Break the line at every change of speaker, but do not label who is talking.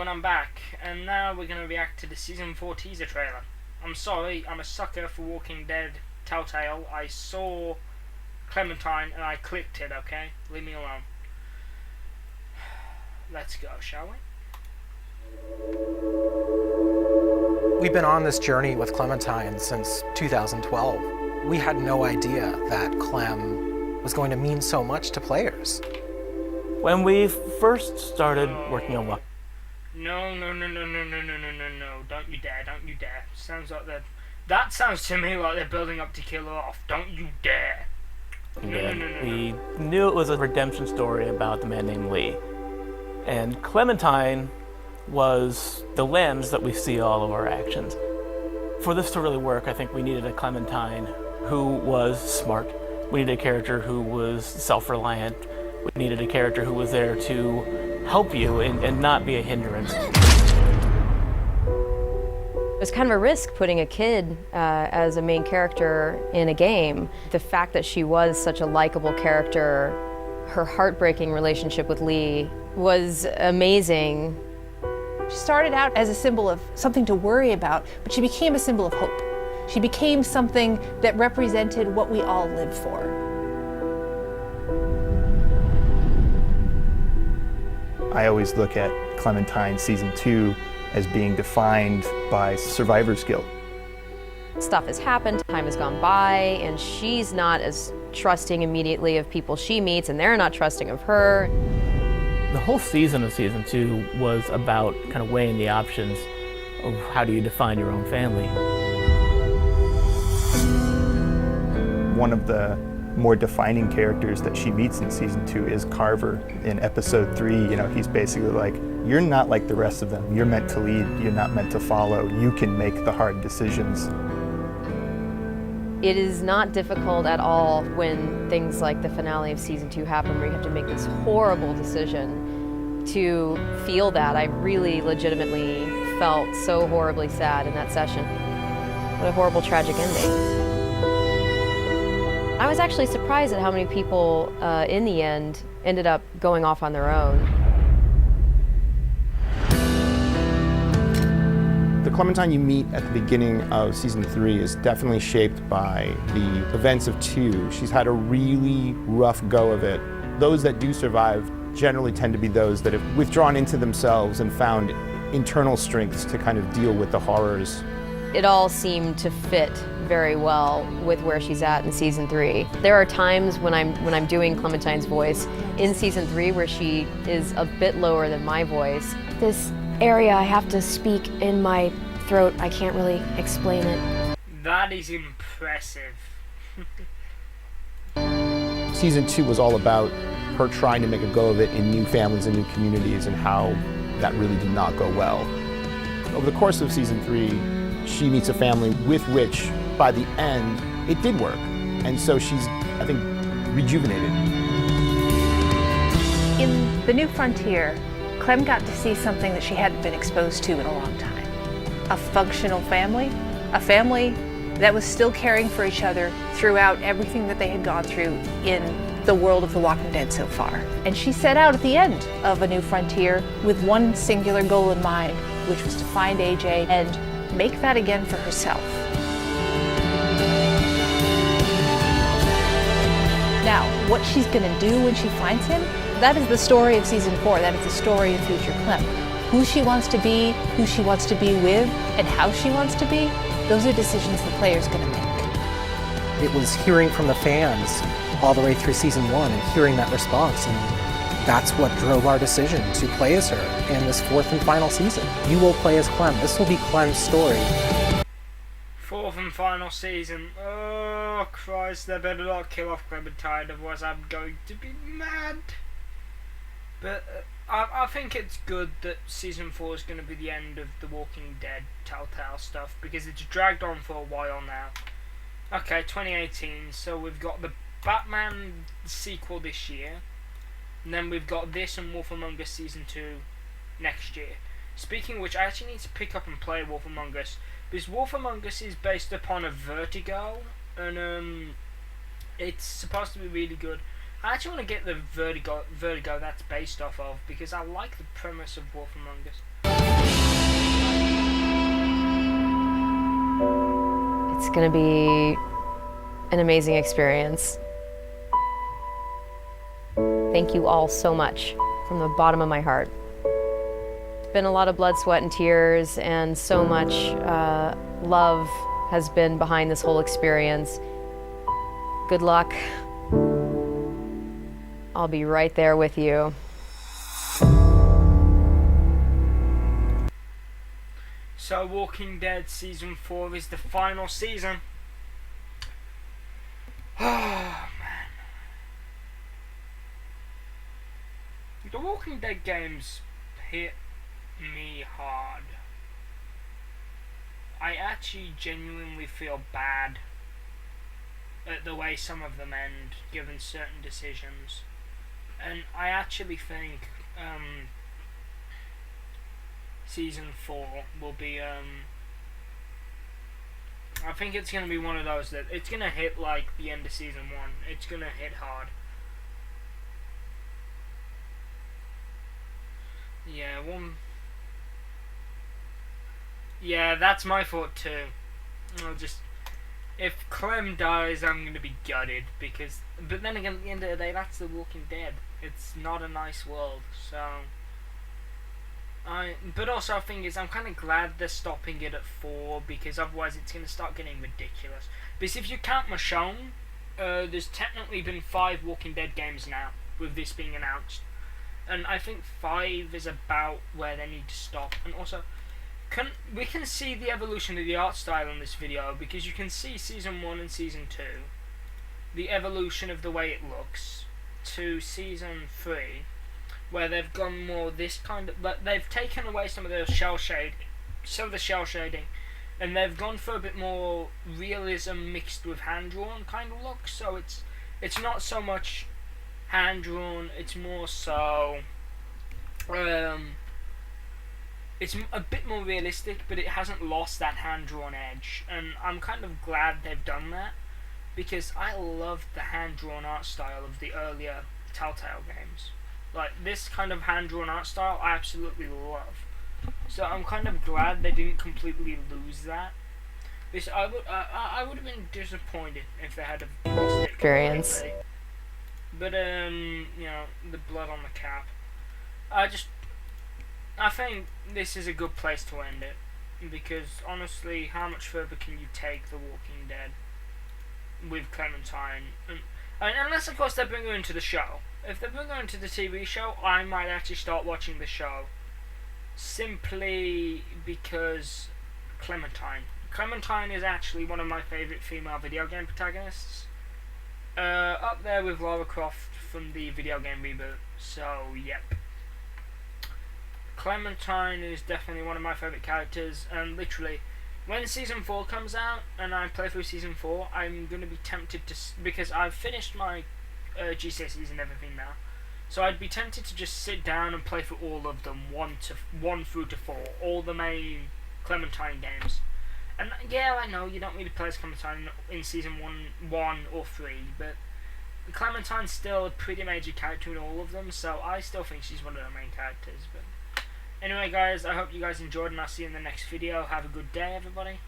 and I'm back, and now we're gonna react to the Season 4 teaser trailer. I'm sorry, I'm a sucker for Walking Dead Telltale. I saw Clementine and I clicked it, okay? Leave me alone. Let's go, shall we?
We've been on this journey with Clementine since 2012. We had no idea that Clem was going to mean so much to players.
When we first started working on what?
No. Don't you dare. Sounds like that sounds to me like they're building up to kill her off. Don't you dare. No.
We knew it was a redemption story about the man named Lee. And Clementine was the lens that we see all of our actions. For this to really work, I think we needed a Clementine who was smart. We needed a character who was self-reliant. We needed a character who was there to help you and not be a hindrance.
It was kind of a risk putting a kid as a main character in a game. The fact that she was such a likable character, her heartbreaking relationship with Lee was amazing.
She started out as a symbol of something to worry about, but she became a symbol of hope. She became something that represented what we all live for.
I always look at Clementine Season 2 as being defined by survivor's guilt.
Stuff has happened, time has gone by, and she's not as trusting immediately of people she meets, and they're not trusting of her.
The whole season of Season 2 was about kind of weighing the options of how do you define your own family.
One of the more defining characters that she meets in Season 2 is Carver. In Episode 3, he's basically like, you're not like the rest of them. You're meant to lead, you're not meant to follow. You can make the hard decisions.
It is not difficult at all when things like the finale of Season 2 happen, where you have to make this horrible decision, to feel that. I really legitimately felt so horribly sad in that session. What a horrible, tragic ending. I was actually surprised at how many people, in the end, ended up going off on their own.
The Clementine you meet at the beginning of Season 3 is definitely shaped by the events of 2. She's had a really rough go of it. Those that do survive generally tend to be those that have withdrawn into themselves and found internal strengths to kind of deal with the horrors.
It all seemed to fit very well with where she's at in Season 3. There are times when I'm doing Clementine's voice in Season 3 where she is a bit lower than my voice. This area I have to speak in my throat, I can't really explain it.
That is impressive.
Season 2 was all about her trying to make a go of it in new families and new communities, and how that really did not go well. Over the course of Season 3, she meets a family with which, by the end, it did work. And so she's, I think, rejuvenated.
In The New Frontier, Clem got to see something that she hadn't been exposed to in a long time. A functional family, a family that was still caring for each other throughout everything that they had gone through in the world of The Walking Dead so far. And she set out at the end of A New Frontier with one singular goal in mind, which was to find AJ and make that again for herself. Now, what she's gonna do when she finds him, that is the story of Season 4. That is the story of future Clem. Who she wants to be, who she wants to be with, and how she wants to be, those are decisions the player's gonna make.
It was hearing from the fans all the way through Season 1 and hearing that response, and that's what drove our decision to play as her in this 4th and final season. You will play as Clem. This will be Clem's story.
4th and final season. Oh Christ, they better not kill off Clementine, otherwise I'm going to be mad. But I think it's good that Season 4 is going to be the end of the Walking Dead Telltale stuff, because it's dragged on for a while now. Okay, 2018, so we've got the Batman sequel this year, and then we've got this and Wolf Among Us Season 2 next year. Speaking of which, I actually need to pick up and play Wolf Among Us, because Wolf Among Us is based upon a Vertigo, and it's supposed to be really good. I actually want to get the Vertigo that's based off of, because I like the premise of Wolf Among Us.
It's going to be an amazing experience. Thank you all so much from the bottom of my heart. It's been a lot of blood, sweat, and tears, and so much love has been behind this whole experience. Good luck. I'll be right there with you.
So Walking Dead Season 4 is the final season. Oh, man. The Walking Dead games hit me hard. I actually genuinely feel bad at the way some of them end, given certain decisions. And I actually think Season 4 will be, I think it's going to be one of those that it's going to hit like the end of Season 1. It's going to hit hard. Yeah, that's my thought too. If Clem dies, I'm going to be gutted, but then again, at the end of the day, that's The Walking Dead. It's not a nice world, so... But also, the thing is, I'm kind of glad they're stopping it at 4, because otherwise it's going to start getting ridiculous. Because if you count Michonne, there's technically been 5 Walking Dead games now, with this being announced. And I think 5 is about where they need to stop. And also, we can see the evolution of the art style in this video, because you can see Season 1 and Season 2, the evolution of the way it looks, to Season 3, where they've gone more this kind of, but they've taken away some of the shell shading, and they've gone for a bit more realism mixed with hand-drawn kind of look. So it's not so much hand-drawn, it's more so it's a bit more realistic, but it hasn't lost that hand-drawn edge, and I'm kind of glad they've done that, because I loved the hand-drawn art style of the earlier Telltale games. Like, this kind of hand-drawn art style I absolutely love. So I'm kind of glad they didn't completely lose that. Because I would have been disappointed if they had lost it
Experience.
completely. But you know, the blood on the cap. I think this is a good place to end it, because honestly, how much further can you take The Walking Dead with Clementine? And unless, of course, they bring her into the show. If they bring her into the TV show, I might actually start watching the show, simply because Clementine is actually one of my favourite female video game protagonists, up there with Lara Croft from the video game reboot. So yep, Clementine is definitely one of my favourite characters, and literally, when Season 4 comes out and I play through Season 4, I'm going to be tempted to, because I've finished my GCSEs and everything now, so I'd be tempted to just sit down and play through all of them, 1 through to 4, all the main Clementine games. And yeah, I know you don't really play as Clementine in Season 1 or 3, but Clementine's still a pretty major character in all of them, so I still think she's one of the main characters. But anyway, guys, I hope you guys enjoyed, and I'll see you in the next video. Have a good day, everybody.